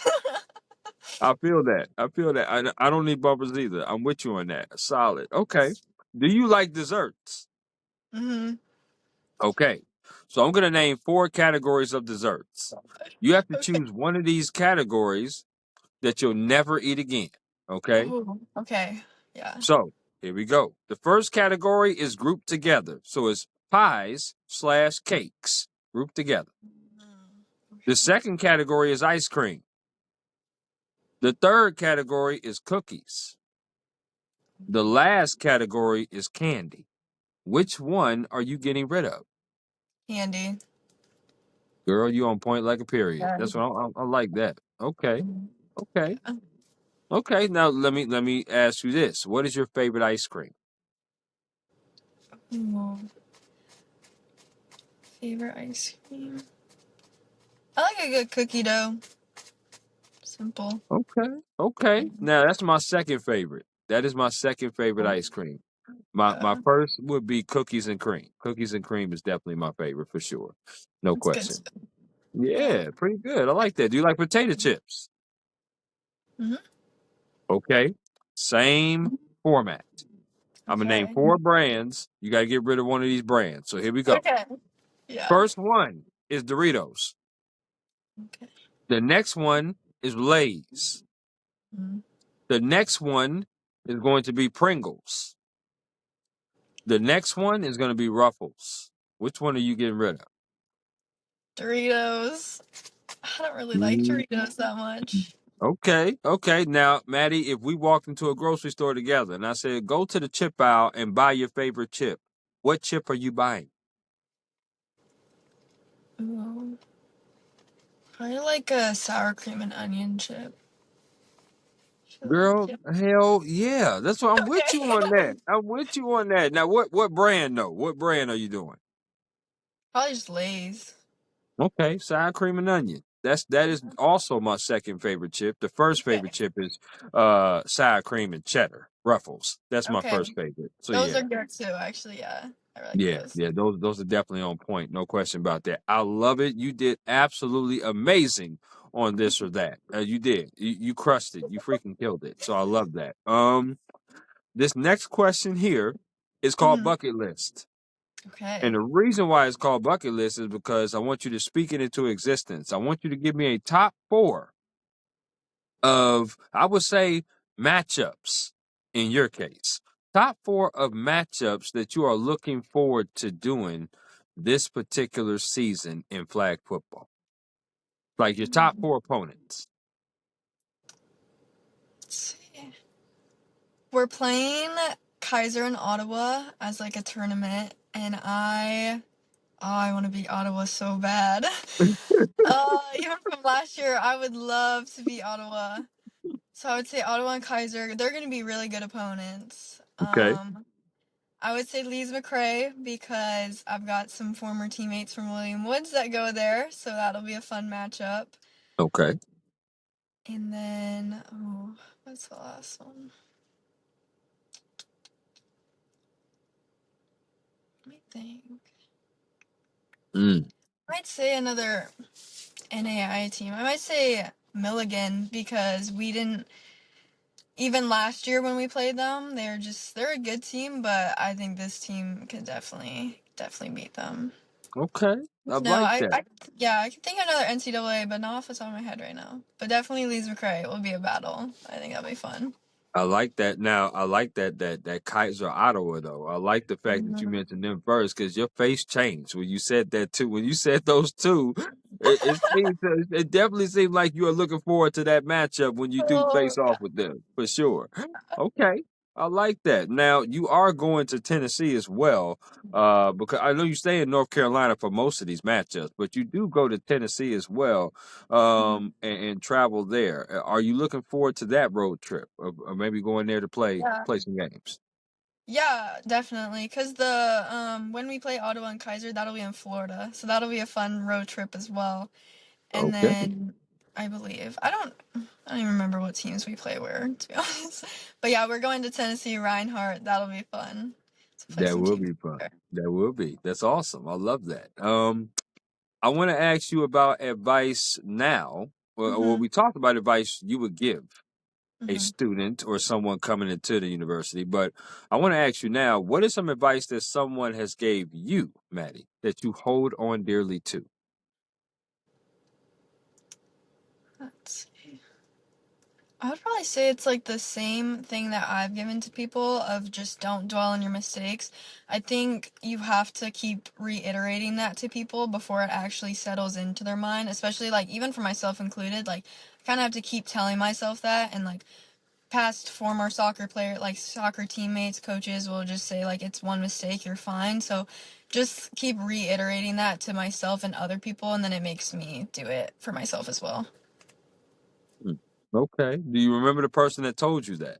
I feel that. I feel that. I don't need bumpers either. I'm with you on that. Solid. Okay. Do you like desserts? hmm Okay. So I'm going to name four categories of desserts. You have to Okay. choose one of these categories that you'll never eat again. Okay. Oh, okay. Yeah. So here we go. The first category is grouped together. So it's pies/cakes grouped together. Mm, The okay. second category is ice cream. The third category is cookies. The last category is candy. Which one are you getting rid of? Candy. Girl, you on point like a period. Yeah. That's what I like that. Okay, okay, Yeah. okay. Now let me ask you this: what is your favorite ice cream? Ooh, favorite ice cream. I like a good cookie dough. Simple. Okay, okay. Now that's my second favorite. That is my second favorite Oh, ice cream. My yeah. first would be cookies and cream. Cookies and cream is definitely my favorite for sure. No It's good question. stuff. Yeah. Yeah, pretty good. I like that. Do you like potato chips? Hmm. Okay. Same format. I'm gonna name Okay. four brands. You gotta get rid of one of these brands. So here we go. Okay. Yeah. First one is Doritos. Okay. The next one is Lay's. Mm. The next one is going to be Pringles. The next one is going to be Ruffles. Which one are you getting rid of? Doritos. I don't really like Mm, Doritos that much. okay, okay. Now, Maddie, if we walked into a grocery store together and I said, go to the chip aisle and buy your favorite chip, what chip are you buying? Ooh. I like a sour cream and onion chip. Girl, Yeah. hell yeah. That's what I'm with you Okay. on that. I'm with you on that. Now, what brand though? What brand are you doing? Probably just Lay's. Okay, sour cream and onion. That is also my second favorite chip. The first favorite Okay. chip is sour cream and cheddar. Ruffles. That's my Okay. first favorite. So Those are yeah. good too, actually. Yeah. I like Yeah, those. yeah, those are definitely on point. No question about that. I love it. You did absolutely amazing on this or that. You did. You crushed it. You freaking killed it. So I love that. This next question here is called Hmm. bucket list. And Okay. the reason why it's called bucket list is because I want you to speak it into existence. I want you to give me a top four of, I would say, matchups in your case. Top four of matchups that you are looking forward to doing this particular season in flag football. Like your top Hmm. four opponents. Let's see. We're playing Kaiser in Ottawa as like a tournament, and I want to beat Ottawa so bad. Even from last year, I would love to beat Ottawa. So I would say Ottawa and Kaiser, they're going to be really good opponents. Okay. I would say Lees McRae because I've got some former teammates from William Woods that go there, so that'll be a fun matchup. Okay. And then, oh, what's the last one? Let me think. Mm. I might say another NAI team. I might say Milligan because we didn't even last year when we played them, they're a good team, but I think this team can definitely beat them. Okay. I No, like that. yeah, I can think of another NCAA, but not off the top of my head right now. But definitely Lees McRae will be a battle. I think that'll be fun. I like that. Now, I like that Kaiser Ottawa though. I like the fact that you Mhm. mentioned them first because your face changed when you said that too. When you said those two, it definitely seemed like you are looking forward to that matchup when you do Oh, face yeah. off with them for sure. Okay, I like that. Now you are going to Tennessee as well, because I know you stay in North Carolina for most of these matchups, but you do go to Tennessee as well Mhm. and travel there. Are you looking forward to that road trip, or maybe going there to play Yeah. play some games? Yeah, definitely. Cause the when we play Ottawa and Kaiser, that'll be in Florida, so that'll be a fun road trip as well. And Okay, then I believe I don't even remember what teams we play where, to be honest. But yeah, we're going to Tennessee Reinhardt. That'll be fun to play that some will teams be fun. there. That will be. That's awesome. I love that. I want to ask you about advice now. Well, Mhm. we talked about advice you would give a Mhm. student or someone coming into the university, but I want to ask you now, what is some advice that someone has gave you, Maddie, that you hold on dearly to? Let's see. I would probably say it's like the same thing that I've given to people of just don't dwell on your mistakes. I think you have to keep reiterating that to people before it actually settles into their mind, especially like even for myself included, like I kind of have to keep telling myself that and like past former soccer player, like soccer teammates, coaches will just say like it's one mistake, you're fine. So just keep reiterating that to myself and other people, and then it makes me do it for myself as well. Hmm. Okay. Do you remember the person that told you that?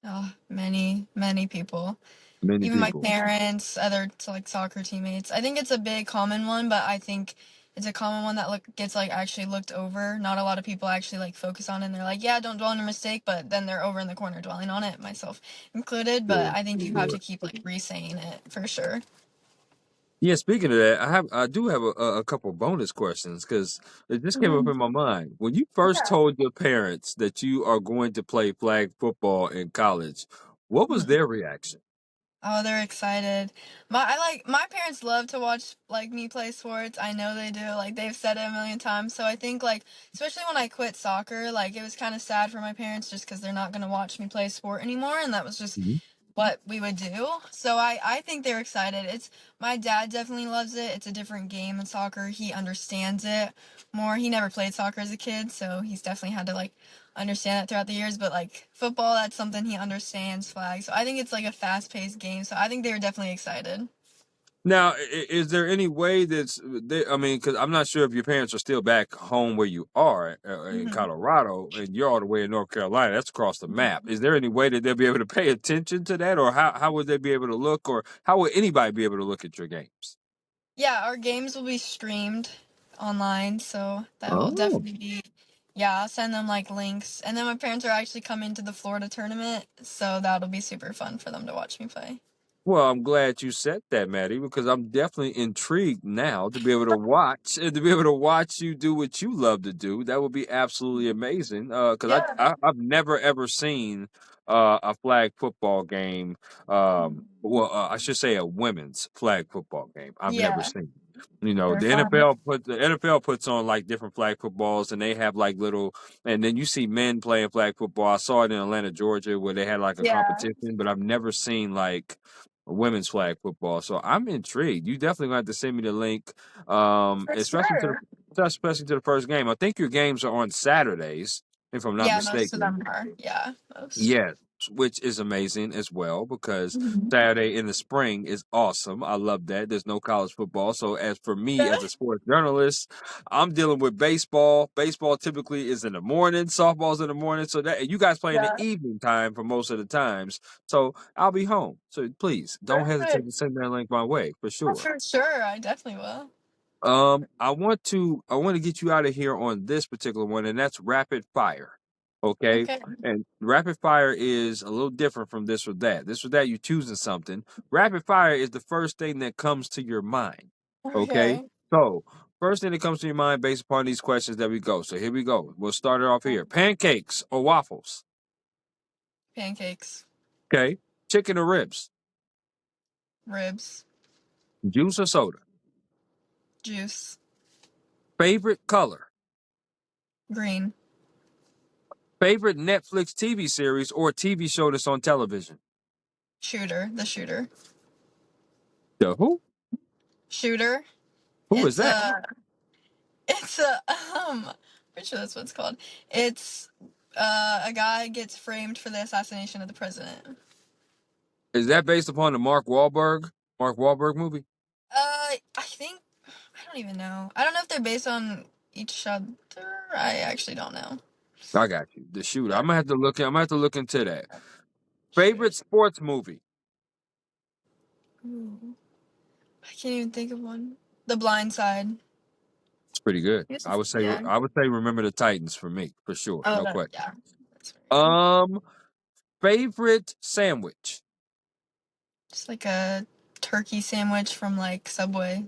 Oh, many people. Many Even my people. parents, other like soccer teammates. I think it's a big common one, but I think it's a common one that gets like actually looked over. Not a lot of people actually like focus on it and they're like, yeah, don't dwell on a mistake, but then they're over in the corner dwelling on it, myself included. But Sure. I think you have to Sure. keep like re-saying it for sure. Yeah, speaking of that, I do have a couple bonus questions because it just came up Mhm. in my mind. When you first Yeah. told your parents that you are going to play flag football in college, what was Mhm. their reaction? Oh, they're excited. My parents love to watch like me play sports. I know they do. Like they've said it a million times. So I think like especially when I quit soccer, like it was kind of sad for my parents just cuz they're not going to watch me play sport anymore, and that was just Mhm. what we would do. So I think they're excited. It's my dad definitely loves it. It's a different game than soccer. He understands it more. He never played soccer as a kid, so he's definitely had to like understand it throughout the years. But like football, that's something he understands. Flag. So I think it's like a fast-paced game. So I think they were definitely excited. Now, is there any way I mean, because I'm not sure if your parents are still back home where you are in Hmm. Colorado, and you're all the way in North Carolina. That's across the map. Is there any way that they'll be able to pay attention to that, or how would they be able to look, or how would anybody be able to look at your games? Yeah, our games will be streamed online, so that will Oh. definitely be. Yeah, I'll send them like links, and then my parents are actually coming to the Florida tournament, so that'll be super fun for them to watch me play. Well, I'm glad you said that, Maddie, because I'm definitely intrigued now to be able to watch and to be able to watch you do what you love to do. That would be absolutely amazing. Because Yeah. I've never ever seen a flag football game. I should say a women's flag football game. I've never Yeah, seen. You know, they're fun. The NFL puts on like different flag footballs, and they have like little, and then you see men playing flag football. I saw it in Atlanta, Georgia, where they had like a Yeah, competition, but I've never seen like women's flag football. So I'm intrigued. You definitely gonna have to send me the link, for especially sure. especially to the first game. I think your games are on Saturdays, if I'm not Yeah, most of mistaken. them are. Yeah, most. Yes, which is amazing as well because Mhm. Saturday in the spring is awesome. I love that. There's no college football. So as for me as a sports journalist, I'm dealing with baseball. Baseball typically is in the morning, softball's in the morning. So that you guys play in the Yeah, evening time for most of the times. So I'll be home. So please don't hesitate to perfect. send that link my way for Oh, sure. for sure, I definitely will. I want to get you out of here on this particular one, and that's rapid fire. Okay. Okay. And rapid fire is a little different from this or that. This or that, you're choosing something. Rapid fire is the first thing that comes to your mind. Okay. Okay. So, first thing that comes to your mind based upon these questions that we go. So, here we go. We'll start it off here. Pancakes or waffles? Pancakes, Okay. Chicken or ribs? ribs, Juice or soda? juice, Favorite color? green, Favorite Netflix TV series or TV show that's on television? shooter, the shooter. The who? Shooter. Who is It's that? a it's a pretty sure that's what it's called. It's a guy gets framed for the assassination of the president. Is that based upon the Mark Wahlberg movie? I think I don't even know. I don't know if they're based on each other. I actually don't know. I got you. The shooter. But I'm gonna have to look into that. shooter. Favorite sports movie? Ooh, I can't even think of one. The Blind Side. It's pretty good. Yeah. I would say Remember the Titans for me, for sure. Oh, No that, question. yeah. That's very good. Um, favorite sandwich? Just like a turkey sandwich from like Subway.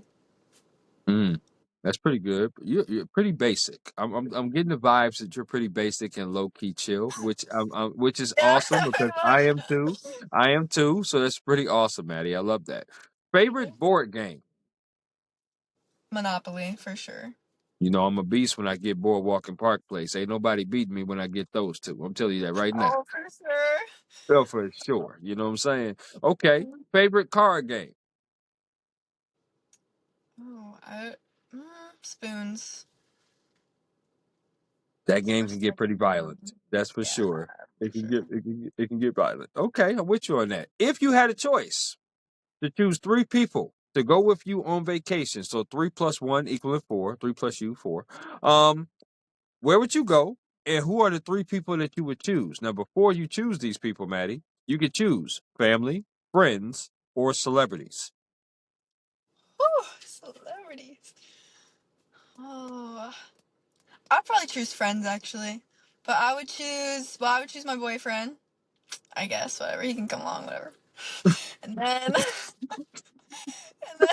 Mm, that's pretty good. You're pretty basic. I'm getting the vibes that you're pretty basic and low key chill, which is Yeah, awesome because I I am too. was. I am too. So that's pretty awesome, Maddie. I love that. Favorite board game? Monopoly for sure. You know, I'm a beast when I get Boardwalk Park Place. Ain't nobody beating me when I get those two. I'm telling you that right now. Oh, for sure. Well, for sure. You know what I'm saying? Okay. Favorite card game? Oh, spoons. That game can get Especially, pretty violent. That's for yeah, sure. for sure. It can get violent. Okay, I'm with you on that. If you had a choice to choose three people to go with you on vacation, so three plus one equaling four, three plus you four. Um, where would you go, and who are the three people that you would choose? Now, before you choose these people, Maddie, you could choose family, friends, or celebrities. Whew, celebrities. Oh, I'd probably choose friends actually, but I would choose. Well, I would choose my boyfriend. I guess whatever he can come along, whatever. And then, and then,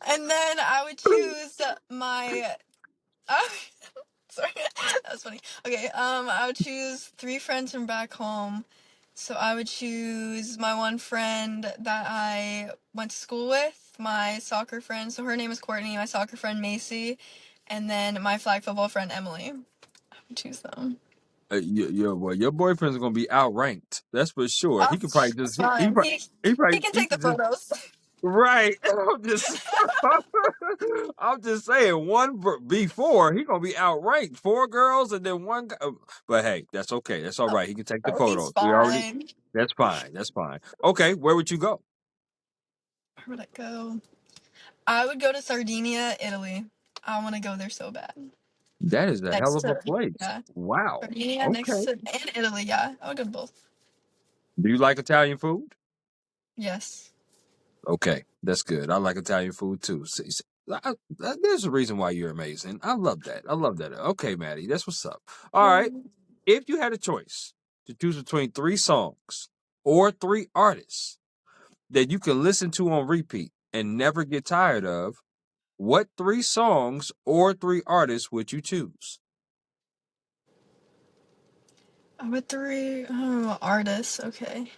and then I would choose my. Uh, sorry, that was funny. Okay, I would choose three friends from back home. So I would choose my one friend that I went to school with, my soccer friend. So her name is Courtney. My soccer friend Macy, and then my flag football friend Emily. I would choose them. Well, your boyfriend's gonna be outranked. That's for sure. He could probably That's just fine. He can he take the could just photos. right. I'm just saying before he gonna be outranked. Four girls and then one guy. But hey, that's okay. That's all right. He can take the Oh, he's photos. We already. fine. That's fine. That's fine. Okay, where would you go? Where would I go? I would go to Sardinia, Italy. I want to go there so bad. That is a hell Next of a to place. yeah, Wow. Sardinia next Okay. to and Italy. Yeah, I would go to both. Do you like Italian food? Yes. Okay, that's good. I like Italian food too. There's a reason why you're amazing. I love that. I love that. Okay, Maddie, that's what's up. All right. If you had a choice to choose between three songs or three artists that you can listen to on repeat and never get tired of, what three songs or three artists would you choose? I would three artists. Okay.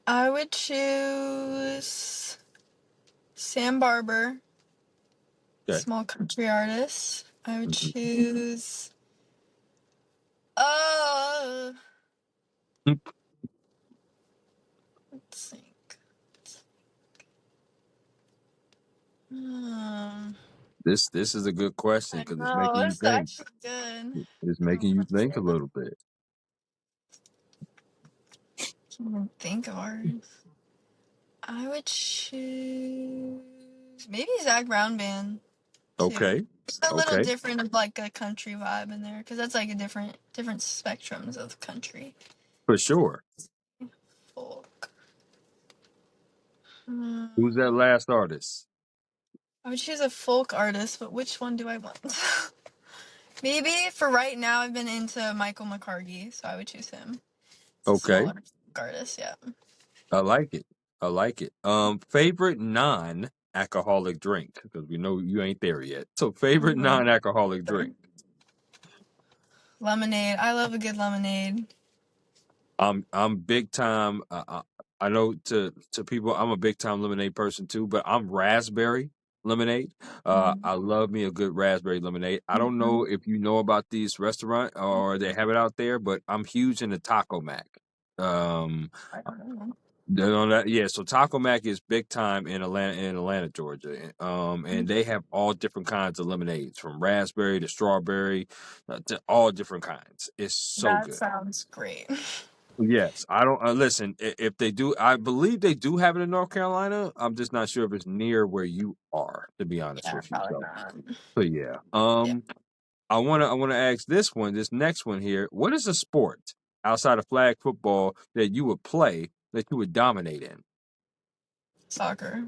I would choose Sam Barber, Okay. small country artist. I would Mhm. choose. Uh, let's think. Um, This is a good question I because it's know making you it's think. actually good. It's making you Let's see. think a little bit. Can't even think of artists. I would choose maybe Zach Brown Band too. Okay. Just a little Okay. different of like a country vibe in there because that's like a different spectrums of country. For sure. Folk. Who's that Hmm. last artist? I would choose a folk artist, but which one do I want? Maybe for right now, I've been into Michael McCarthy, so I would choose him. It's a Okay. smaller artist, yeah. I like it. I like it. Favorite non-alcoholic drink because we know you ain't there yet. So favorite Mhm. non-alcoholic drink. Lemonade. I love a good lemonade. I'm big time. I know to people I'm a big time lemonade person too, but I'm raspberry lemonade. I love me a good raspberry lemonade. I don't know Mhm. if you know about these restaurant or they have it out there, but I'm huge into Taco Mac. Um, I don't know. On that, yeah. So Taco Mac is big time in Atlanta, Georgia. And they have all different kinds of lemonades, from raspberry to strawberry, to all different kinds. It's so That good. sounds great. Yes, I don't listen. If they do, I believe they do have it in North Carolina. I'm just not sure if it's near where you are, to be honest Yeah, with you. probably So, not. yeah. Yeah, I wanna ask this next one here. What is a sport outside of flag football that you would play that you would dominate in? soccer.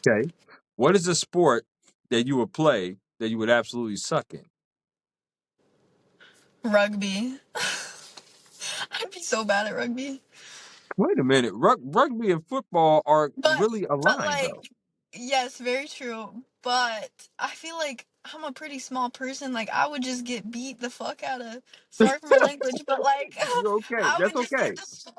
Okay. What is a sport that you would play that you would absolutely suck in? Rugby. I'd be so bad at rugby. Wait a minute. Rugby and football are But really but aligned, like though. yes, very true. But I feel like I'm a pretty small person. Like I would just get beat the fuck out of. Sorry for my language, but like Okay, I that's would just get okay. destroyed.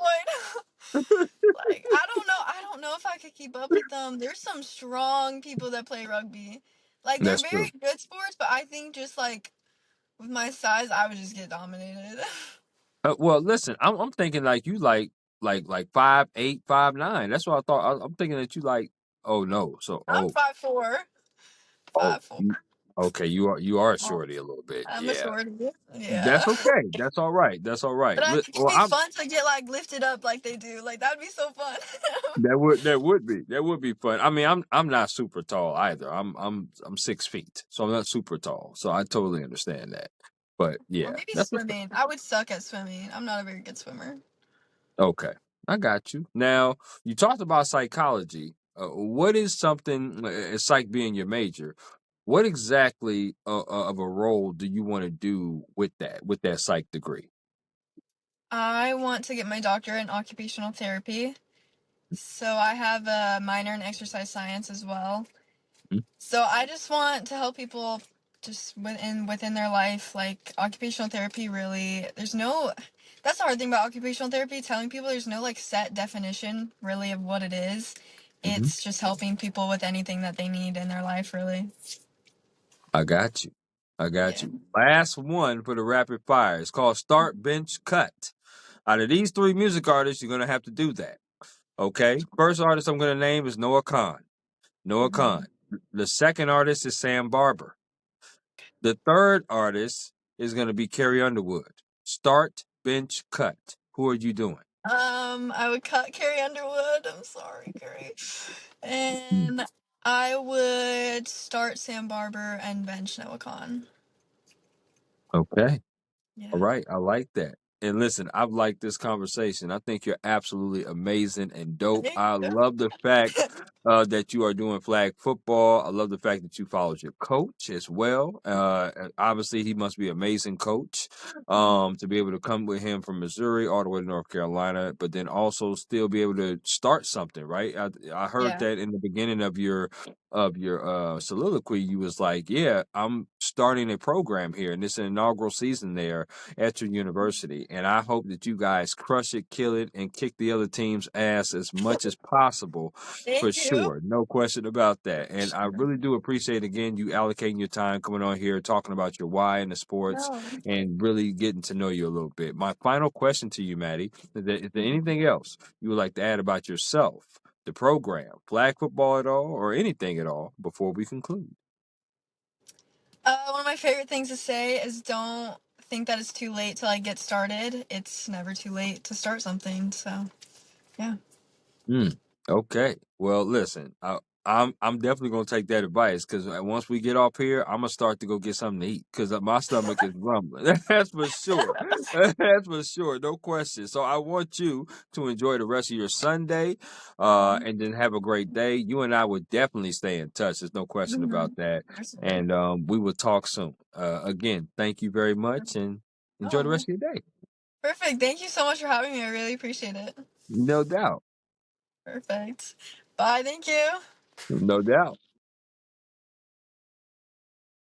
Like I don't know. I don't know if I could keep up with them. There's some strong people that play rugby. Like they're That's very true. good sports, but I think just like with my size, I would just get dominated. Well, listen, I'm thinking like you like 5'8", 5'9". That's what I thought. I'm thinking that you like. Oh no. So I'm 5'4". oh 5'4". you Okay, you are a Oh, shorty a little bit. I'm a Yeah. shorty. Yeah. That's okay. That's all right. That's all right. But it could Well, be fun to get like lifted up like they do. Like that'd be so fun. that would be fun. I mean, I'm not super tall either. I'm 6 feet, so I'm not super tall. So I totally understand that. But Or yeah, maybe that's what's swimming. I would suck at swimming. I'm not a very good swimmer. okay. I got you. Now you talked about psychology. What is something psych being your major? What exactly of a role do you want to do with that psych degree? I want to get my doctorate in occupational therapy. So I have a minor in exercise science as well. So I just want to help people just within their life. Like occupational therapy really there's no that's the hard thing about occupational therapy, telling people there's no like set definition really of what it is. Mm-hmm. It's just helping people with anything that they need in their life really. I got you. I got Yeah. you. Last one for the rapid fire. It's called Start, Bench, Cut. Out of these three music artists, you're gonna have to do that. Okay. First artist I'm gonna name is Noah Khan. Noah Khan. Mhm. The second artist is Sam Barber. The third artist is gonna be Carrie Underwood. Start, bench, cut. Who are you doing? I would cut Carrie Underwood. I'm sorry, Carrie. Mm. And I would start Sam Barber and bench Noah Khan. Okay. All Yeah. right, I like that. And listen, I've liked this conversation. I think you're absolutely amazing and dope. Thank I you. love the fact that you are doing flag football. I love the fact that you followed your coach as well. Obviously, he must be an amazing coach to be able to come with him from Missouri all the way to North Carolina, but then also still be able to start something, right? I heard Yeah. that in the beginning of your soliloquy, you was like, "Yeah, I'm starting a program here, and it's an inaugural season there at your university, and I hope that you guys crush it, kill it, and kick the other team's ass as much as possible, for Thank you. sure, no question about that." For And I sure. really do appreciate again you allocating your time coming on here, talking about your why in the sports, No. and really getting to know you a little bit. My final question to you, Maddie, is there Mhm. anything else you would like to add about yourself? The program, flag football at all, or anything at all before we conclude? One of my favorite things to say is don't think that it's too late to like get started. It's never too late to start something. So yeah. Mm, okay. Well, listen, I'm definitely gonna take that advice because once we get off here, I'm gonna start to go get something to eat because my stomach is rumbling. That's for sure. That's for sure, no question. So I want you to enjoy the rest of your Sunday, Oh. and then have a great day. You and I would definitely stay in touch. There's no question about Mhm. that, For sure. and we will talk soon. Again, thank you very much, and enjoy the Oh. rest of your day. Perfect. Thank you so much for having me. I really appreciate it. No doubt. Perfect. Bye. Thank you. No doubt.